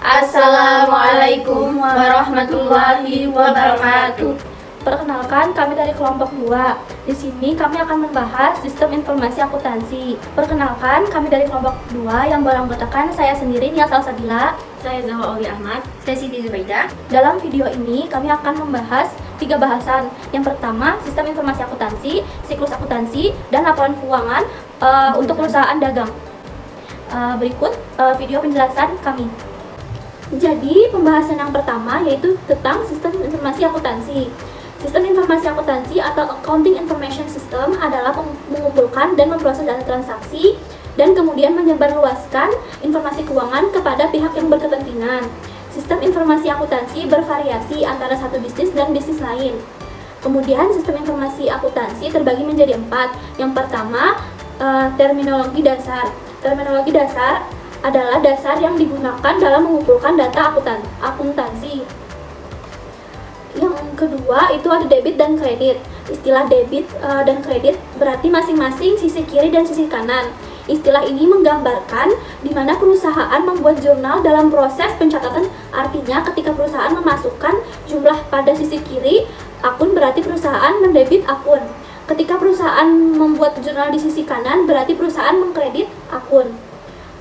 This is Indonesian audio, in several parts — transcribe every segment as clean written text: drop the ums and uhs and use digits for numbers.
Assalamualaikum warahmatullahi wabarakatuh. Perkenalkan, kami dari kelompok 2. Di sini kami akan membahas sistem informasi akuntansi. Perkenalkan, kami dari kelompok 2 yang beranggotakan saya sendiri, Nia Salsabila. Saya Zahra Oli Ahmad. Saya Siti Zubaida. Dalam video ini kami akan membahas 3 bahasan. Yang pertama, sistem informasi akuntansi, siklus akuntansi, dan laporan keuangan untuk perusahaan dagang. Berikut video penjelasan kami. Jadi, pembahasan yang pertama yaitu tentang sistem informasi akuntansi. Sistem informasi akuntansi atau Accounting Information System adalah mengumpulkan dan memproses data transaksi dan kemudian menyebarluaskan informasi keuangan kepada pihak yang berkepentingan. Sistem informasi akuntansi bervariasi antara satu bisnis dan bisnis lain. Kemudian sistem informasi akuntansi terbagi menjadi 4. Yang pertama, terminologi dasar. Terminologi dasar adalah dasar yang digunakan dalam mengumpulkan data akuntansi. Yang kedua itu ada debit dan kredit. Istilah debit dan kredit berarti masing-masing sisi kiri dan sisi kanan. Istilah ini menggambarkan di mana perusahaan membuat jurnal dalam proses pencatatan. Artinya ketika perusahaan memasukkan jumlah pada sisi kiri akun berarti perusahaan mendebit akun. Ketika perusahaan membuat jurnal di sisi kanan berarti perusahaan mengkredit akun.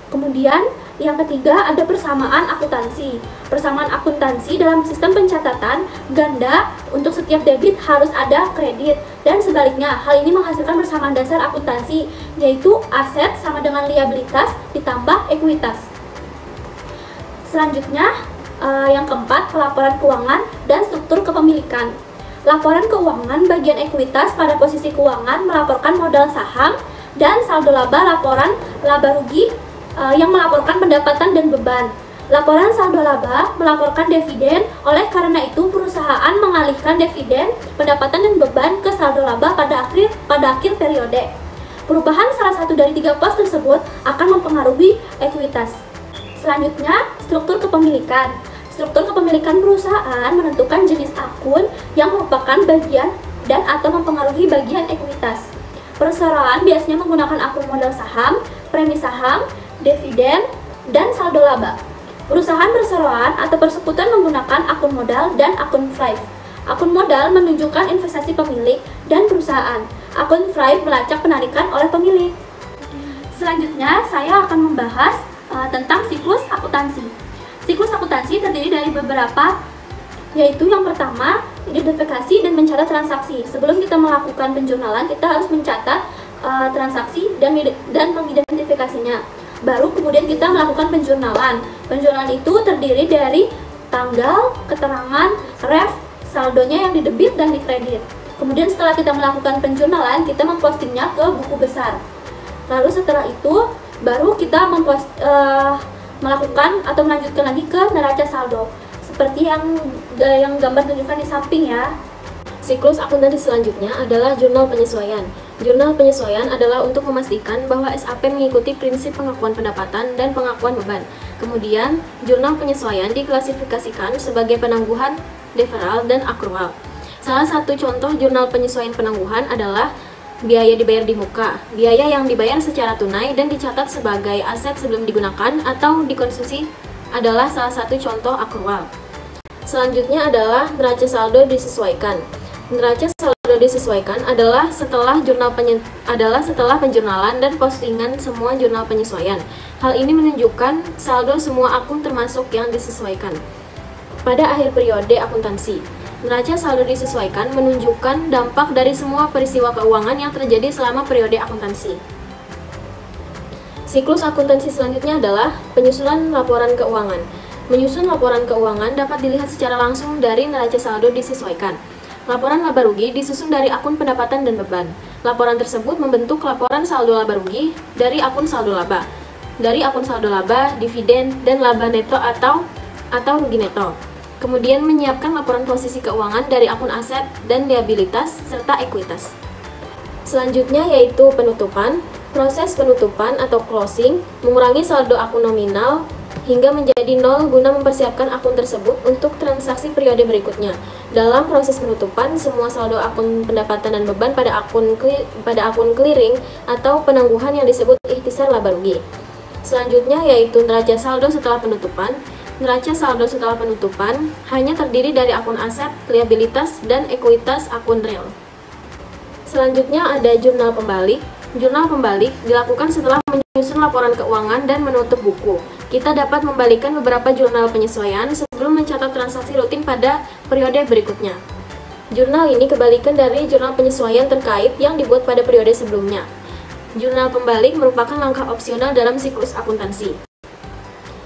Kemudian yang ketiga ada persamaan akuntansi. Persamaan akuntansi dalam sistem pencatatan ganda untuk setiap debit harus ada kredit dan sebaliknya. Hal ini menghasilkan persamaan dasar akuntansi yaitu aset sama dengan liabilitas ditambah ekuitas. Selanjutnya yang keempat pelaporan keuangan dan struktur kepemilikan. Laporan keuangan bagian ekuitas pada posisi keuangan melaporkan modal saham dan saldo laba laporan laba rugi yang melaporkan pendapatan dan beban. Laporan saldo laba melaporkan dividen, oleh karena itu perusahaan mengalihkan dividen, pendapatan dan beban ke saldo laba pada akhir periode. Perubahan salah satu dari 3 pos tersebut akan mempengaruhi ekuitas. Selanjutnya, struktur kepemilikan. Struktur kepemilikan perusahaan menentukan jenis akun yang merupakan bagian dan atau mempengaruhi bagian ekuitas. Perusahaan biasanya menggunakan akun modal saham, premi saham, dividen, dan saldo laba. Perusahaan perseroan atau persekutuan menggunakan akun modal dan akun FRIVE. Akun modal menunjukkan investasi pemilik dan perusahaan. Akun FRIVE melacak penarikan oleh pemilik. Selanjutnya, saya akan membahas tentang siklus akuntansi. Siklus akuntansi terdiri dari beberapa, yaitu yang pertama, identifikasi dan mencatat transaksi. Sebelum kita melakukan penjurnalan, kita harus mencatat transaksi dan mengidentifikasinya. Baru kemudian kita melakukan penjurnalan. Penjurnalan itu terdiri dari tanggal, keterangan, ref, saldonya yang didebit dan dikredit. Kemudian setelah kita melakukan penjurnalan, kita mempostingnya ke buku besar. Lalu setelah itu, baru kita melakukan atau melanjutkan lagi ke neraca saldo. Seperti yang gambar tunjukkan di samping ya. Siklus akuntansi selanjutnya adalah jurnal penyesuaian. Jurnal penyesuaian adalah untuk memastikan bahwa SAP mengikuti prinsip pengakuan pendapatan dan pengakuan beban. Kemudian, jurnal penyesuaian diklasifikasikan sebagai penangguhan, deferral, dan akrual. Salah satu contoh jurnal penyesuaian penangguhan adalah biaya dibayar di muka. Biaya yang dibayar secara tunai dan dicatat sebagai aset sebelum digunakan atau dikonsumsi adalah salah satu contoh akrual. Selanjutnya adalah neraca saldo disesuaikan. Neraca saldo disesuaikan adalah setelah penjurnalan dan postingan semua jurnal penyesuaian. Hal ini menunjukkan saldo semua akun termasuk yang disesuaikan. Pada akhir periode akuntansi, neraca saldo disesuaikan menunjukkan dampak dari semua peristiwa keuangan yang terjadi selama periode akuntansi. Siklus akuntansi selanjutnya adalah penyusunan laporan keuangan. Menyusun laporan keuangan dapat dilihat secara langsung dari neraca saldo disesuaikan. Laporan laba rugi disusun dari akun pendapatan dan beban. Laporan tersebut membentuk laporan saldo laba rugi dari akun saldo laba, dividen, dan laba neto atau rugi neto. Kemudian menyiapkan laporan posisi keuangan dari akun aset dan liabilitas serta ekuitas. Selanjutnya yaitu penutupan. Proses penutupan atau closing mengurangi saldo akun nominal hingga menjadi nol guna mempersiapkan akun tersebut untuk transaksi periode berikutnya. Dalam proses penutupan, semua saldo akun pendapatan dan beban pada akun clearing atau penangguhan yang disebut ikhtisar laba rugi. Selanjutnya yaitu neraca saldo setelah penutupan. Neraca saldo setelah penutupan hanya terdiri dari akun aset, liabilitas, dan ekuitas akun real. Selanjutnya ada jurnal pembalik. Jurnal pembalik dilakukan setelah menyusun laporan keuangan dan menutup buku. Kita dapat membalikkan beberapa jurnal penyesuaian sebelum mencatat transaksi rutin pada periode berikutnya. Jurnal ini kebalikan dari jurnal penyesuaian terkait yang dibuat pada periode sebelumnya. Jurnal pembalik merupakan langkah opsional dalam siklus akuntansi.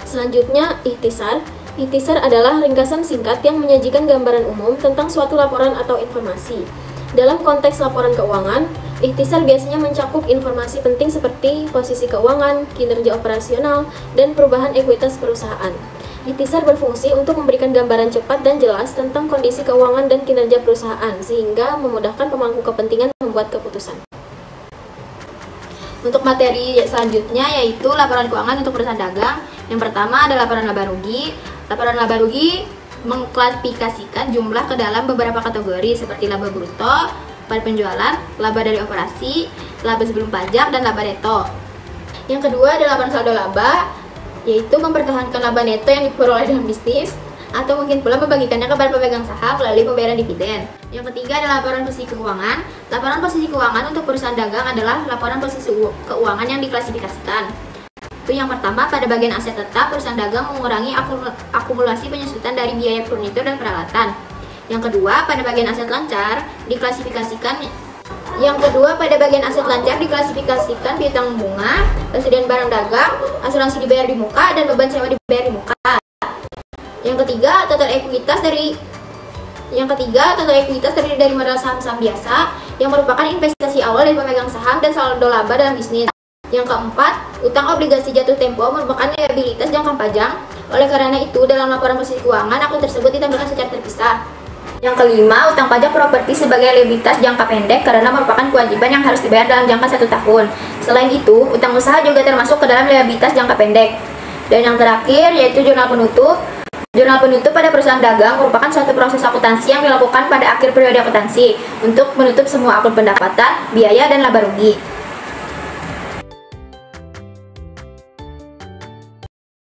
Selanjutnya, ikhtisar. Ikhtisar adalah ringkasan singkat yang menyajikan gambaran umum tentang suatu laporan atau informasi. Dalam konteks laporan keuangan, ikhtisar biasanya mencakup informasi penting seperti posisi keuangan, kinerja operasional, dan perubahan ekuitas perusahaan. Ikhtisar berfungsi untuk memberikan gambaran cepat dan jelas tentang kondisi keuangan dan kinerja perusahaan, sehingga memudahkan pemangku kepentingan membuat keputusan. Untuk materi selanjutnya yaitu laporan keuangan untuk perusahaan dagang. Yang pertama ada laporan laba rugi. Laporan laba rugi mengklasifikasikan jumlah ke dalam beberapa kategori seperti laba bruto pada penjualan, laba dari operasi, laba sebelum pajak, dan laba neto. Yang kedua ada laporan saldo laba, yaitu mempertahankan laba neto yang diperoleh dalam bisnis, atau mungkin pula membagikannya kepada pemegang saham melalui pembayaran dividen. Yang ketiga adalah laporan posisi keuangan. Laporan posisi keuangan untuk perusahaan dagang adalah laporan posisi keuangan yang diklasifikasikan. Itu yang pertama, pada bagian aset tetap, perusahaan dagang mengurangi akumulasi penyusutan dari biaya furnitur dan peralatan. Yang kedua, pada bagian aset lancar diklasifikasikan piutang bunga, persediaan barang dagang, asuransi dibayar di muka, dan beban sewa dibayar di muka. Yang ketiga, total ekuitas terdiri dari modal saham-saham biasa yang merupakan investasi awal dari pemegang saham dan saldo laba dalam bisnis. Yang keempat, utang obligasi jatuh tempo merupakan liabilitas jangka panjang. Oleh karena itu, dalam laporan posisi keuangan, akun tersebut ditampilkan secara terpisah. Yang kelima, utang pajak properti sebagai liabilitas jangka pendek karena merupakan kewajiban yang harus dibayar dalam jangka 1 tahun. Selain itu, utang usaha juga termasuk ke dalam liabilitas jangka pendek. Dan yang terakhir yaitu jurnal penutup. Jurnal penutup pada perusahaan dagang merupakan suatu proses akuntansi yang dilakukan pada akhir periode akuntansi untuk menutup semua akun pendapatan, biaya, dan laba rugi.